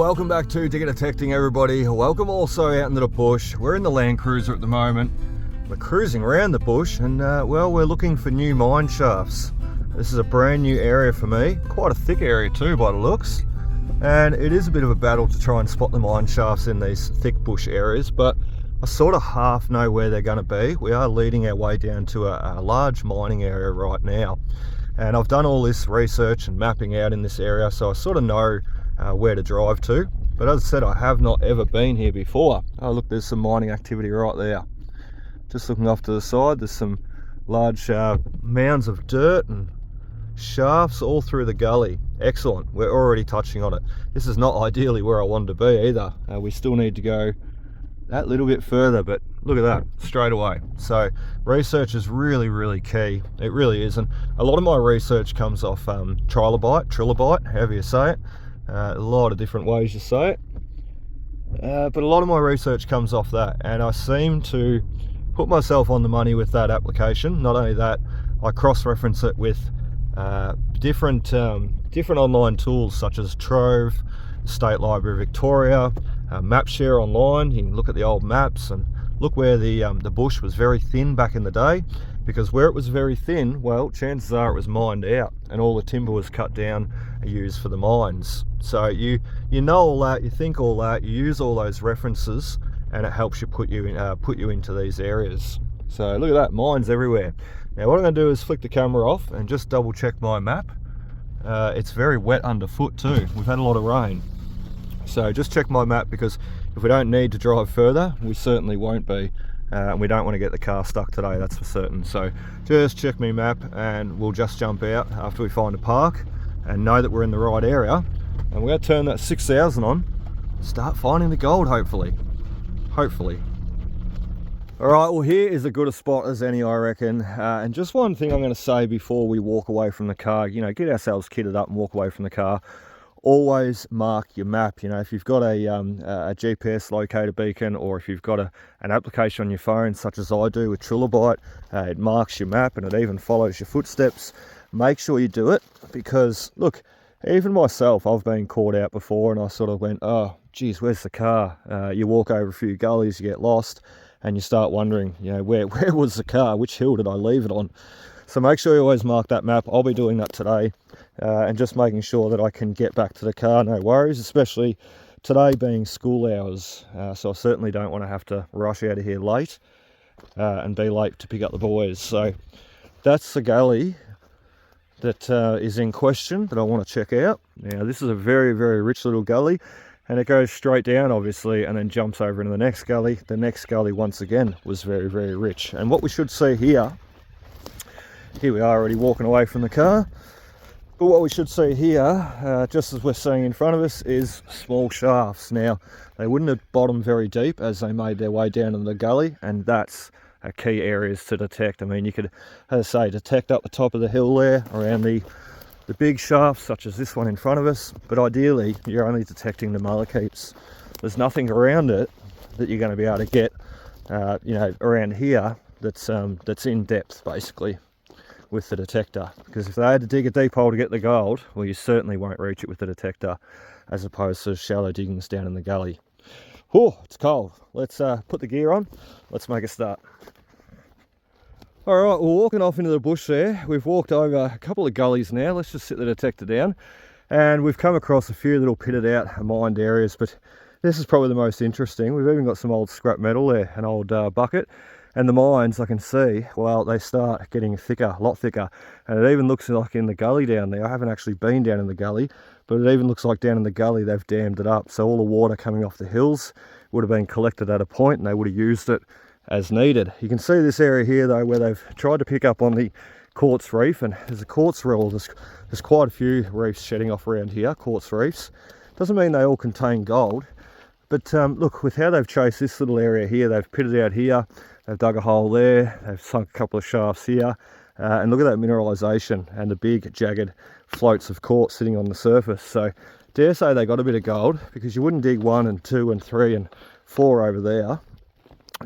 welcome back to Digger Detecting, everybody. Welcome also out into the bush. We're in the Land Cruiser at the moment. We're cruising around the bush and well, we're looking for new mine shafts. This is a brand new area for me, quite a thick area too by the looks, and it is a bit of a battle to try and spot the mine shafts in these thick bush areas, but I sort of half know where they're going to be. We are leading our way down to a large mining area right now, and I've done all this research and mapping out in this area, so I sort of know where to drive to. But as I said, I have not ever been here before. Oh look, there's some mining activity right there. Just looking off to the side, there's some large mounds of dirt and shafts all through the gully. Excellent, we're already touching on it. This is not ideally where I wanted to be either. We still need to go that little bit further, but look at that, straight away. So research is really key. It really is, and a lot of my research comes off trilobite, however you say it. A lot of different ways you say it, but a lot of my research comes off that, and I seem to put myself on the money with that application. Not only that, I cross-reference it with different online tools such as Trove, State Library Victoria, MapShare online. You can look at the old maps and look where the bush was very thin back in the day, because where it was very thin, well, chances are it was mined out and all the timber was cut down and used for the mines. So you know all that, you think all that, you use all those references, and it helps you put you into these areas. So look at that, mines everywhere. Now what I'm going to do is flick the camera off and just double check my map. It's very wet underfoot too. We've had a lot of rain. So just check my map, because if we don't need to drive further, we certainly won't be. And we don't want to get the car stuck today, that's for certain. So just check my map and we'll just jump out after we find a park and know that we're in the right area. And we're going to turn that 6000 on, start finding the gold, hopefully. Alright, well here is as good a spot as any, I reckon. And just one thing I'm going to say before we walk away from the car, you know, get ourselves kitted up and walk away from the car. Always mark your map. You know, if you've got a GPS locator beacon, or if you've got an application on your phone such as I do with Trilobite, it marks your map and it even follows your footsteps. Make sure you do it, because look, even myself, I've been caught out before and I sort of went, oh geez, where's the car? You walk over a few gullies, you get lost, and you start wondering, you know, where was the car? Which hill did I leave it on? So make sure you always mark that map. I'll be doing that today, and just making sure that I can get back to the car, no worries, especially today being school hours. So I certainly don't want to have to rush out of here late and be late to pick up the boys. So that's the gully that is in question that I want to check out. Now this is a very rich little gully, and it goes straight down obviously and then jumps over into the next gully. The next gully once again was very rich, and what we should see here we are already walking away from the car, but what we should see here, just as we're seeing in front of us, is small shafts. Now they wouldn't have bottomed very deep as they made their way down in the gully, and that's a key areas to detect. I mean, you could, as I say, detect up the top of the hill there around the big shafts such as this one in front of us, but ideally you're only detecting the malachite. There's nothing around it that you're going to be able to get you know, around here that's in depth basically with the detector, because if they had to dig a deep hole to get the gold, well, you certainly won't reach it with the detector, as opposed to shallow diggings down in the gully. Oh, it's cold. Let's put the gear on, let's make a start. Alright, we're walking off into the bush there. We've walked over a couple of gullies now. Let's just sit the detector down, and we've come across a few little pitted out mined areas, but this is probably the most interesting. We've even got some old scrap metal there, an old bucket. And the mines, I can see, well, they start getting thicker, a lot thicker. And it even looks like in the gully down there, I haven't actually been down in the gully, but it even looks like down in the gully they've dammed it up. So all the water coming off the hills would have been collected at a point and they would have used it as needed. You can see this area here though, where they've tried to pick up on the quartz reef, and there's a quartz reel. There's quite a few reefs shedding off around here, quartz reefs. Doesn't mean they all contain gold, but look, with how they've chased this little area here, they've pitted out here, they've dug a hole there, they've sunk a couple of shafts here, and look at that mineralisation and the big jagged floats of quartz sitting on the surface. So dare say they got a bit of gold, because you wouldn't dig 1 and 2 and 3 and 4 over there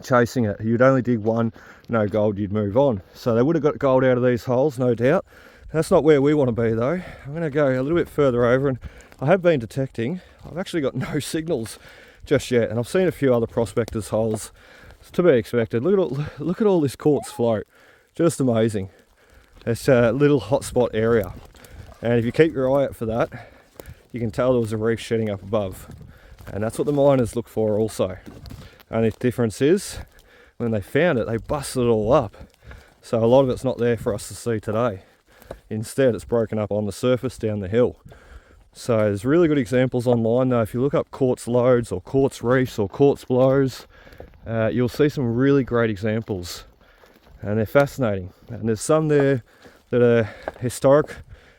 chasing it. You'd only dig 1, no gold, you'd move on. So they would have got gold out of these holes, no doubt. That's not where we want to be though. I'm going to go a little bit further over and I have been detecting. I've actually got no signals just yet, and I've seen a few other prospectors' holes. It's to be expected. Look at all this quartz float. Just amazing. It's a little hotspot area, and if you keep your eye out for that, you can tell there was a reef shedding up above, and that's what the miners look for also. Only difference is when they found it, they busted it all up, so a lot of it's not there for us to see today. Instead, it's broken up on the surface down the hill. So there's really good examples online though. If you look up quartz lodes or quartz reefs or quartz blows, you'll see some really great examples, and they're fascinating. And there's some there that are historic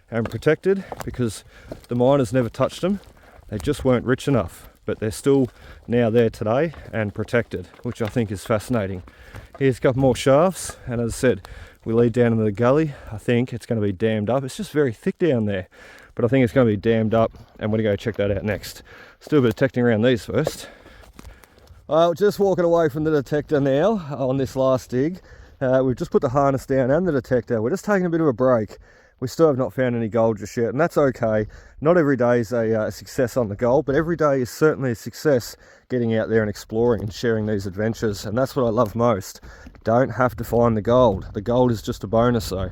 and protected because the miners never touched them. They just weren't rich enough, but they're still now there today and protected, which I think is fascinating. Here's a couple more shafts, and as I said, we lead down into the gully. I think it's going to be dammed up. It's just very thick down there, but I think it's going to be dammed up, and we're going to go check that out next. Let's do a bit of detecting around these first. Just walking away from the detector now on this last dig. We've just put the harness down and the detector. We're just taking a bit of a break. We still have not found any gold just yet, and that's okay. Not every day is a success on the gold, but every day is certainly a success getting out there and exploring and sharing these adventures, and that's what I love most. Don't have to find the gold. The gold is just a bonus though.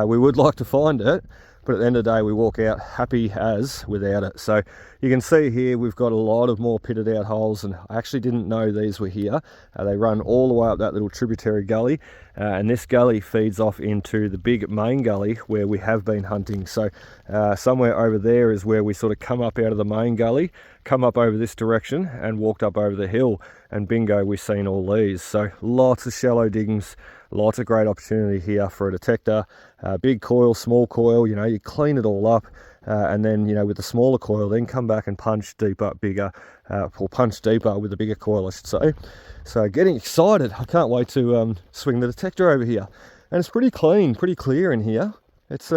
We would like to find it, but at the end of the day we walk out happy as without it. So you can see here we've got a lot of more pitted out holes, and I actually didn't know these were here. They run all the way up that little tributary gully, and this gully feeds off into the big main gully where we have been hunting. So somewhere over there is where we sort of come up out of the main gully, come up over this direction and walked up over the hill, and bingo, we've seen all these. So lots of shallow diggings, lots of great opportunity here for a detector. Big coil, small coil, you know, you clean it all up, and then, you know, with the smaller coil, then come back and punch deeper, bigger, or punch deeper with the bigger coil, I should say. So getting excited. I can't wait to swing the detector over here. And it's pretty clean, pretty clear in here. It's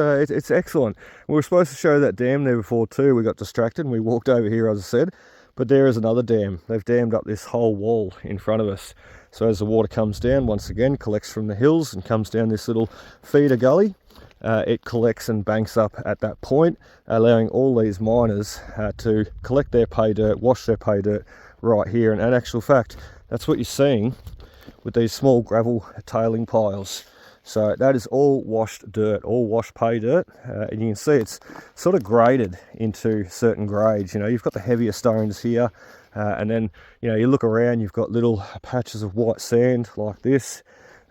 excellent. We were supposed to show that dam there before too. We got distracted and we walked over here, as I said. But there is another dam. They've dammed up this whole wall in front of us. So as the water comes down, once again, collects from the hills and comes down this little feeder gully, it collects and banks up at that point, allowing all these miners to collect their pay dirt, wash their pay dirt right here. And in actual fact, that's what you're seeing with these small gravel tailing piles. So that is all washed dirt, all washed pay dirt, and you can see it's sort of graded into certain grades. You know, you've got the heavier stones here, and then, you know, you look around, you've got little patches of white sand like this,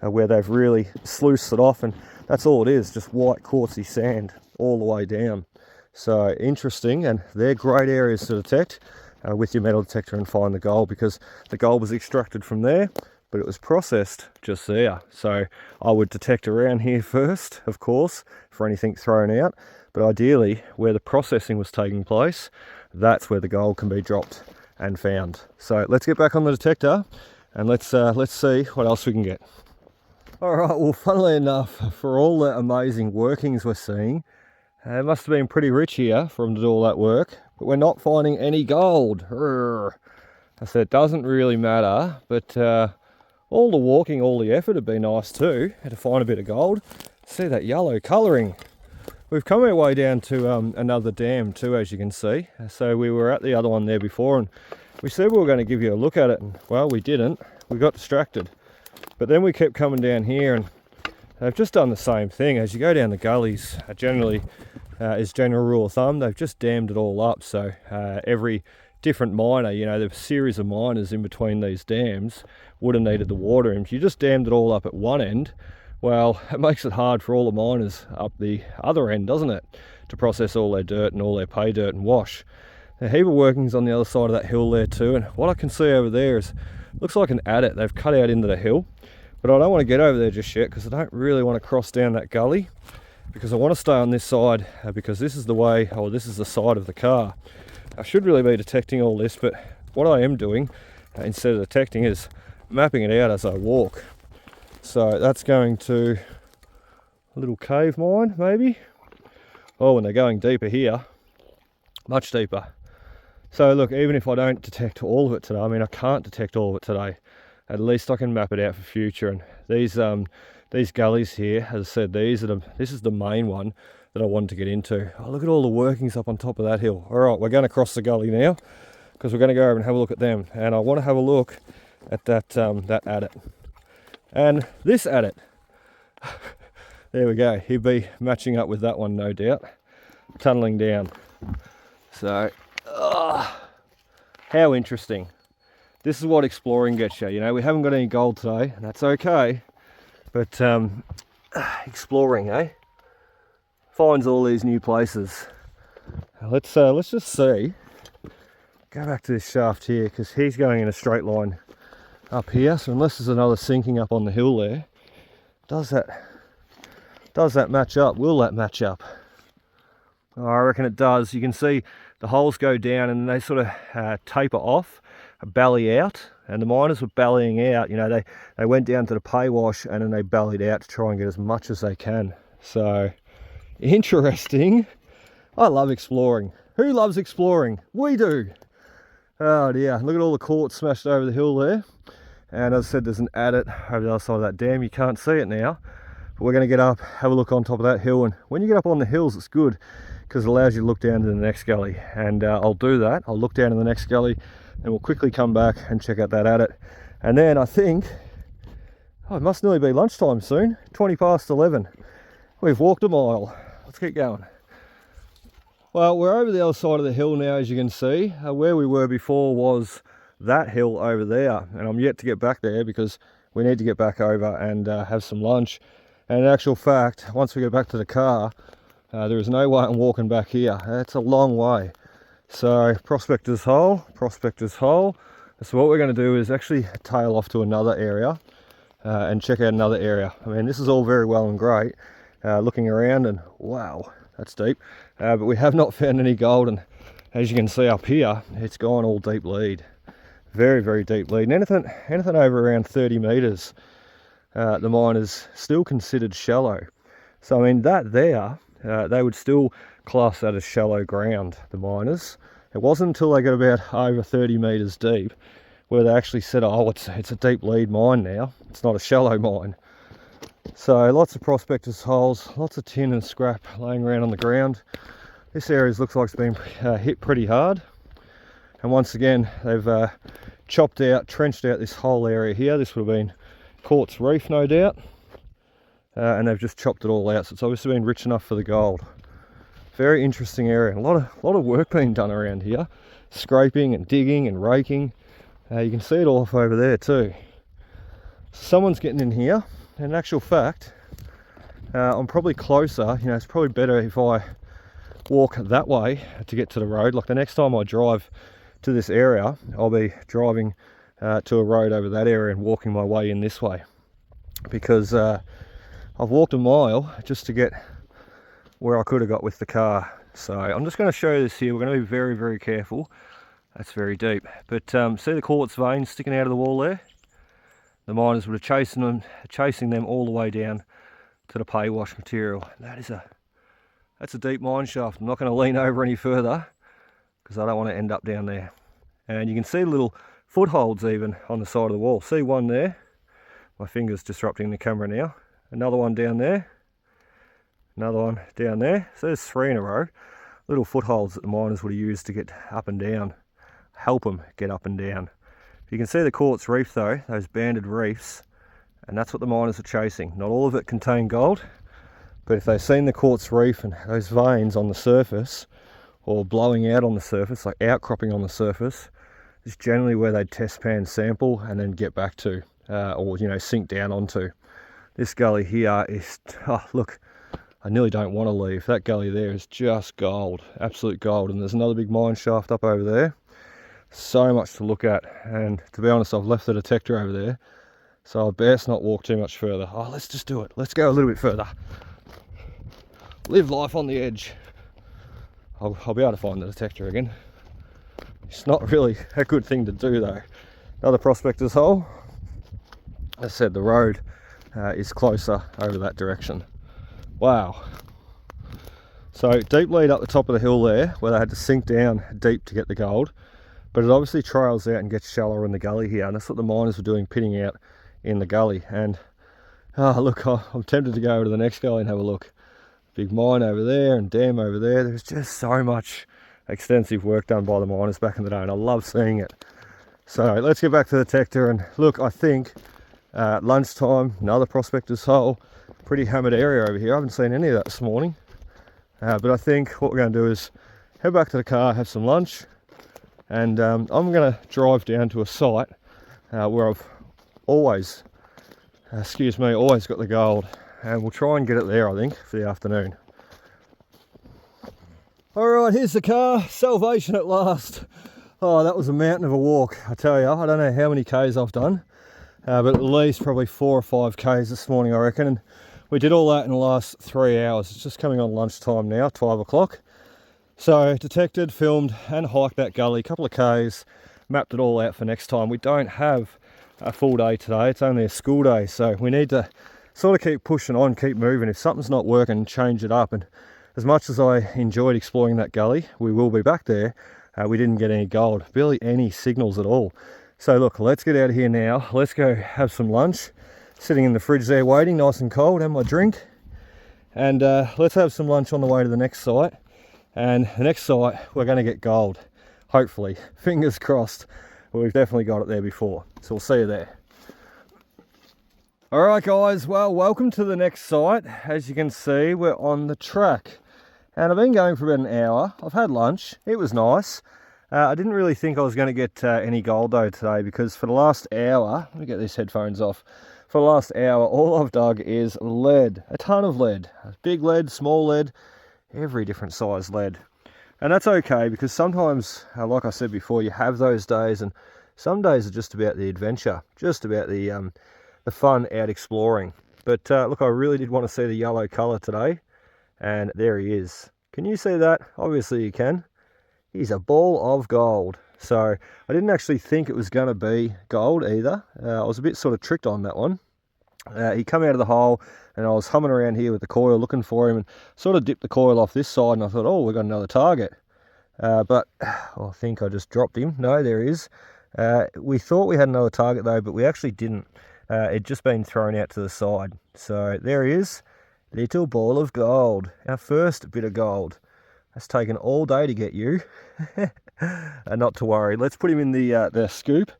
where they've really sluiced it off, and that's all it is, just white quartzy sand all the way down. So interesting, and they're great areas to detect with your metal detector and find the gold, because the gold was extracted from there, but it was processed just there. So I would detect around here first, of course, for anything thrown out, but ideally where the processing was taking place, that's where the gold can be dropped and found. So let's get back on the detector and let's see what else we can get. All right, well, funnily enough, for all the amazing workings we're seeing, it must have been pretty rich here for them to do all that work, but we're not finding any gold. I said it doesn't really matter, but all the walking, all the effort would be nice too, to find a bit of gold. See that yellow colouring. We've come our way down to another dam too, as you can see. So we were at the other one there before, and we said we were going to give you a look at it, and well, we didn't. We got distracted. But then we kept coming down here, and they've just done the same thing. As you go down the gullies, generally, is general rule of thumb, they've just dammed it all up. So every different miner, you know, the series of miners in between these dams would have needed the water, and if you just dammed it all up at one end, well, it makes it hard for all the miners up the other end, doesn't it, to process all their dirt and all their pay dirt and wash. A heap of workings on the other side of that hill there too, and what I can see over there is, looks like an adit they've cut out into the hill, but I don't want to get over there just yet because I don't really want to cross down that gully, because I want to stay on this side, because this is the way, or this is the side of the car. I should really be detecting all this, but what I am doing instead of detecting is mapping it out as I walk. So that's going to a little cave mine maybe. Oh, and they're going deeper here, much deeper. So look, even if I don't detect all of it today, I mean, I can't detect all of it today, at least I can map it out for future. And these gullies here, as I said, this is the main one. that I wanted to get into. Oh, look at all the workings up on top of that hill. All right, we're going to cross the gully now because we're going to go over and have a look at them. And I want to have a look at that that adit. And this adit, there we go. He'd be matching up with that one, no doubt. Tunneling down. So, how interesting. This is what exploring gets you. You know, we haven't got any gold today, and that's okay. But exploring, eh? Finds all these new places. Let's just see. Go back to this shaft here because he's going in a straight line up here. So unless there's another sinking up on the hill there, does that match up? Will that match up? Oh, I reckon it does. You can see the holes go down and they sort of taper off, belly out, and the miners were bellying out. You know, they went down to the pay wash and then they bellied out to try and get as much as they can. So interesting. I love exploring. Who loves exploring? We do. Oh dear, look at all the quartz smashed over the hill there. And as I said, there's an adit over the other side of that dam. You can't see it now, but we're going to get up, have a look on top of that hill. And when you get up on the hills, it's good because it allows you to look down to the next gully. And I'll do that. I'll look down in the next gully and we'll quickly come back and check out that adit. And then I think, it must nearly be lunchtime soon, 20 past 11. We've walked a mile. Let's keep going. Well, we're over the other side of the hill now, as you can see. Where we were before was that hill over there, and I'm yet to get back there because we need to get back over and have some lunch. And in actual fact, once we get back to the car, there is no way I'm walking back here. It's a long way. So prospector's hole. So what we're going to do is actually tail off to another area and check out another area. I mean, this is all very well and great, looking around and wow, that's deep. But we have not found any gold, and as you can see up here, it's gone all deep lead. Very, very deep lead. And anything over around 30 meters, the mine is still considered shallow. So I mean, that there, they would still class that as shallow ground, the miners. It wasn't until they got about over 30 meters deep where they actually said, oh, it's a deep lead mine now. It's not a shallow mine. So lots of prospectors holes, lots of tin and scrap laying around on the ground. This area looks like it's been hit pretty hard. And once again, they've chopped out, trenched out this whole area here. This would have been quartz reef, no doubt. And they've just chopped it all out. So it's obviously been rich enough for the gold. Very interesting area. A lot of work being done around here. Scraping and digging and raking. You can see it all off over there too. Someone's getting in here. In actual fact, I'm probably closer. You know, it's probably better if I walk that way to get to the road. Like the next time I drive to this area, I'll be driving to a road over that area and walking my way in this way, because I've walked a mile just to get where I could have got with the car. So I'm just going to show you this here. We're going to be very, very careful. That's very deep. But see the quartz veins sticking out of the wall there? The miners would have chasing them all the way down to the pay wash material. That's a deep mine shaft. I'm not going to lean over any further because I don't want to end up down there. And you can see little footholds even on the side of the wall. See one there? My finger's disrupting the camera now. Another one down there. Another one down there. So there's 3 in a row. Little footholds that the miners would have used to get up and down. Help them get up and down. You can see the quartz reef though, those banded reefs, and that's what the miners are chasing. Not all of it contained gold, but if they've seen the quartz reef and those veins on the surface, or blowing out on the surface, like outcropping on the surface, is generally where they'd test pan sample and then get back to, or you know, sink down onto. This gully here is, oh look, I nearly don't want to leave. That gully there is just gold, absolute gold. And there's another big mine shaft up over there. So much to look at, and to be honest, I've left the detector over there, so I best not walk too much further. Oh, let's just do it. Let's go a little bit further. Live life on the edge. I'll be able to find the detector again. It's not really a good thing to do though. Another prospector's hole. As I said, the road is closer over that direction. Wow. So deep lead up the top of the hill there, where they had to sink down deep to get the gold. But it obviously trails out and gets shallower in the gully here, and that's what the miners were doing, pitting out in the gully. And oh look, I'm tempted to go over to the next gully and have a look, Big mine over there and dam over there. There's just so much extensive work done by the miners back in the day, and I love seeing it. So let's get back to the detector, and look, I think at lunchtime, another prospector's hole. Pretty hammered area over here. I haven't seen any of that this morning. But I think what we're going to do is head back to the car, have some lunch, and I'm going to drive down to a site where I've always, always got the gold, and we'll try and get it there, I think, for the afternoon. Alright, here's the car. Salvation at last. Oh, that was a mountain of a walk, I tell you. I don't know how many Ks I've done, but at least probably 4 or 5 Ks this morning, I reckon. And we did all that in the last 3 hours. It's just coming on lunchtime now, 12 o'clock. So detected, filmed and hiked that gully, a couple of Ks, mapped it all out for next time. We don't have a full day today, it's only a school day, so we need to sort of keep pushing on, keep moving. If something's not working, change it up. And as much as I enjoyed exploring that gully, we will be back there. We didn't get any gold, barely any signals at all. So look, let's get out of here now. Let's go have some lunch. Sitting in the fridge there waiting, nice and cold, and my drink. And let's have some lunch on the way to the next site. And the next site, we're going to get gold, hopefully. Fingers crossed. We've definitely got it there before. So we'll see you there. Alright guys, well, welcome to the next site. As you can see, we're on the track. And I've been going for about an hour. I've had lunch. It was nice. I didn't really think I was going to get any gold though today, because for the last hour, let me get these headphones off. For the last hour, all I've dug is lead. A ton of lead. Big lead, small lead, every different size lead. And that's okay, because sometimes, like I said before, you have those days, and some days are just about the adventure, just about the fun out exploring. But look, I really did want to see the yellow colour today. And there he is. Can you see that? Obviously you can. He's a ball of gold. So I didn't actually think it was going to be gold either. I was a bit sort of tricked on that one. He come out of the hole, and I was humming around here with the coil looking for him, and sort of dipped the coil off this side, and I thought, oh, we've got another target. But I think I just dropped him. No, there he is. We thought we had another target though, but we actually didn't. It'd just been thrown out to the side. So there he is. Little ball of gold. Our first bit of gold. That's taken all day to get you. And not to worry. Let's put him in the scoop.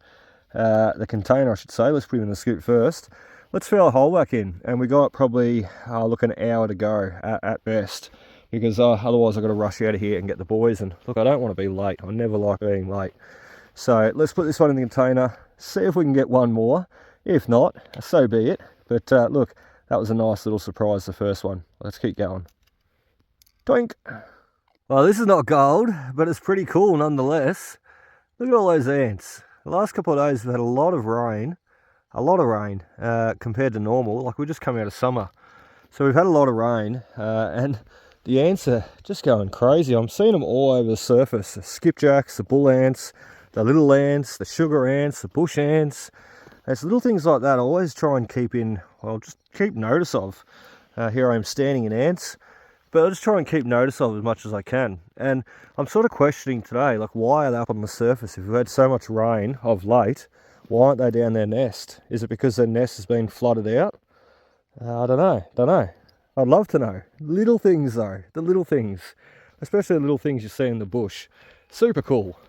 The container, I should say. Let's put him in the scoop first. Let's fill a hole back in. And we got probably, look, an hour to go at best. Because otherwise I've got to rush out of here and get the boys. And look, I don't want to be late. I never like being late. So let's put this one in the container. See if we can get one more. If not, so be it. But look. That was a nice little surprise, the first one. Let's keep going. Doink! Well, this is not gold, but it's pretty cool nonetheless. Look at all those ants. The last couple of days we've had a lot of rain compared to normal. Like, we're just coming out of summer. So we've had a lot of rain, and the ants are just going crazy. I'm seeing them all over the surface. The skipjacks, the bull ants, the little ants, the sugar ants, the bush ants. There's little things like that I always try and keep in, well, just keep notice of. Here I am standing in ants, but I'll just try and keep notice of as much as I can. And I'm sort of questioning today, like, why are they up on the surface? If we've had so much rain of late, why aren't they down their nest? Is it because their nest has been flooded out? I don't know. I'd love to know. Little things though, the little things, especially the little things you see in the bush. Super cool.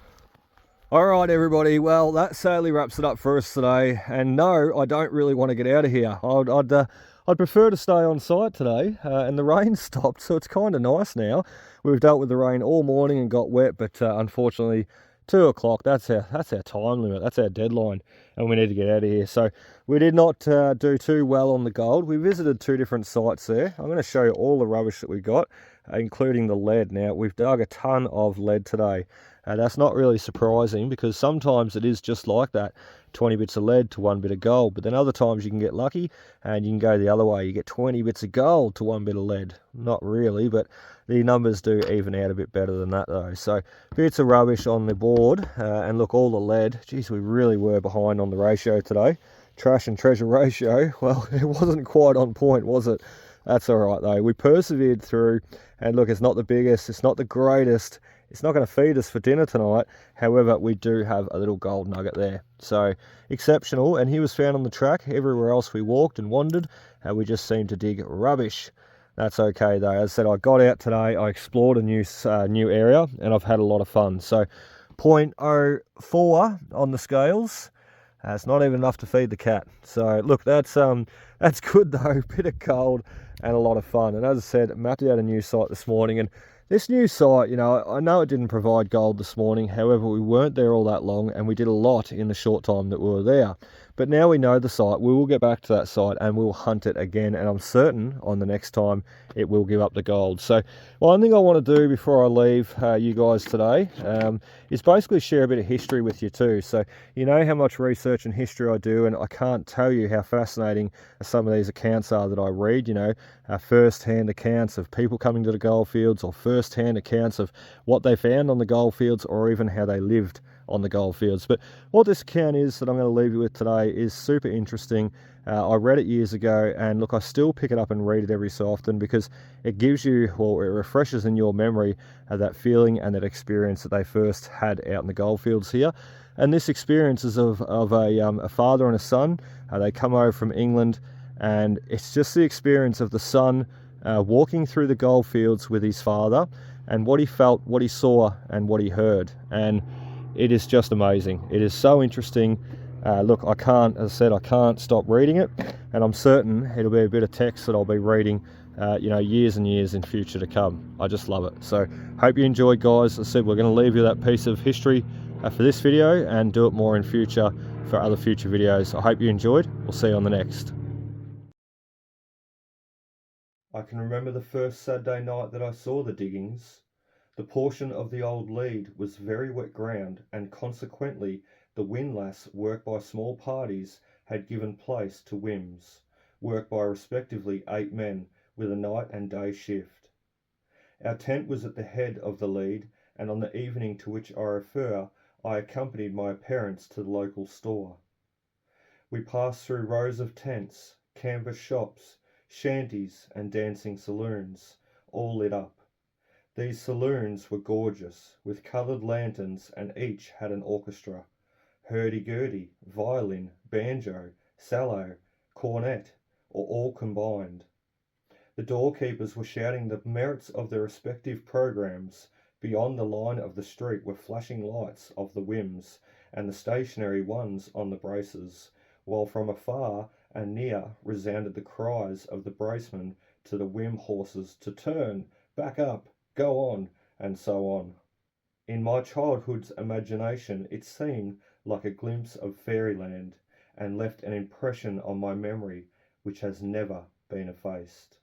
Alright everybody, well that sadly wraps it up for us today, and no, I don't really want to get out of here. I'd prefer to stay on site today, and the rain stopped, so it's kind of nice now. We've dealt with the rain all morning and got wet, but unfortunately 2 o'clock, that's our time limit, that's our deadline, and we need to get out of here. So we did not do too well on the gold. We visited 2 different sites there. I'm going to show you all the rubbish that we got, including the lead. Now, we've dug a ton of lead today. That's not really surprising, because sometimes it is just like that, 20 bits of lead to 1 bit of gold, but then other times you can get lucky and you can go the other way. You get 20 bits of gold to 1 bit of lead. Not really, but the numbers do even out a bit better than that though. So bits of rubbish on the board, and look, all the lead. Geez, we really were behind on the ratio today. Trash and treasure ratio, well, it wasn't quite on point, was it? That's all right though. We persevered through, and look, it's not the biggest, it's not the greatest. It's not going to feed us for dinner tonight. However, we do have a little gold nugget there. So, exceptional. And he was found on the track. Everywhere else we walked and wandered, we just seemed to dig rubbish. That's okay though. As I said, I got out today, I explored a new area, and I've had a lot of fun. So 0.04 on the scales. It's not even enough to feed the cat. So look, that's good though. Bit of cold and a lot of fun. And as I said, mapped out a new site this morning, and this new site, I know it didn't provide gold this morning. However, we weren't there all that long, and we did a lot in the short time that we were there. But now we know the site, we will get back to that site and we'll hunt it again, and I'm certain on the next time it will give up the gold. So one thing I want to do before I leave you guys today is basically share a bit of history with you too. So you know how much research and history I do, and I can't tell you how fascinating some of these accounts are that I read, first-hand accounts of people coming to the goldfields, or first-hand accounts of what they found on the goldfields, or even how they lived on the goldfields. But what this account is that I'm going to leave you with today is super interesting. I read it years ago, and look, I still pick it up and read it every so often because it gives you, well, it refreshes in your memory that feeling and that experience that they first had out in the goldfields here. And this experience is of a father and a son. They come over from England, and it's just the experience of the son walking through the goldfields with his father, and what he felt, what he saw, and what he heard. And it is just amazing. It is so interesting. Look, as I said, I can't stop reading it, and I'm certain it'll be a bit of text that I'll be reading, years and years in future to come. I just love it. So hope you enjoyed, guys. As I said, we're going to leave you that piece of history for this video, and do it more in future for other future videos. I hope you enjoyed. We'll see you on the next. I can remember the first Saturday night that I saw the diggings. The portion of the old lead was very wet ground, and consequently the windlass work by small parties had given place to whims, worked by respectively 8 men with a night and day shift. Our tent was at the head of the lead, and on the evening to which I refer, I accompanied my parents to the local store. We passed through rows of tents, canvas shops, shanties, and dancing saloons, all lit up. These saloons were gorgeous, with coloured lanterns, and each had an orchestra: hurdy-gurdy, violin, banjo, cello, cornet, or all combined. The doorkeepers were shouting the merits of their respective programs. Beyond the line of the street were flashing lights of the whims, and the stationary ones on the braces, while from afar and near resounded the cries of the bracemen to the whim horses to turn, back up, go on, and so on. In my childhood's imagination it seemed like a glimpse of fairyland, and left an impression on my memory which has never been effaced.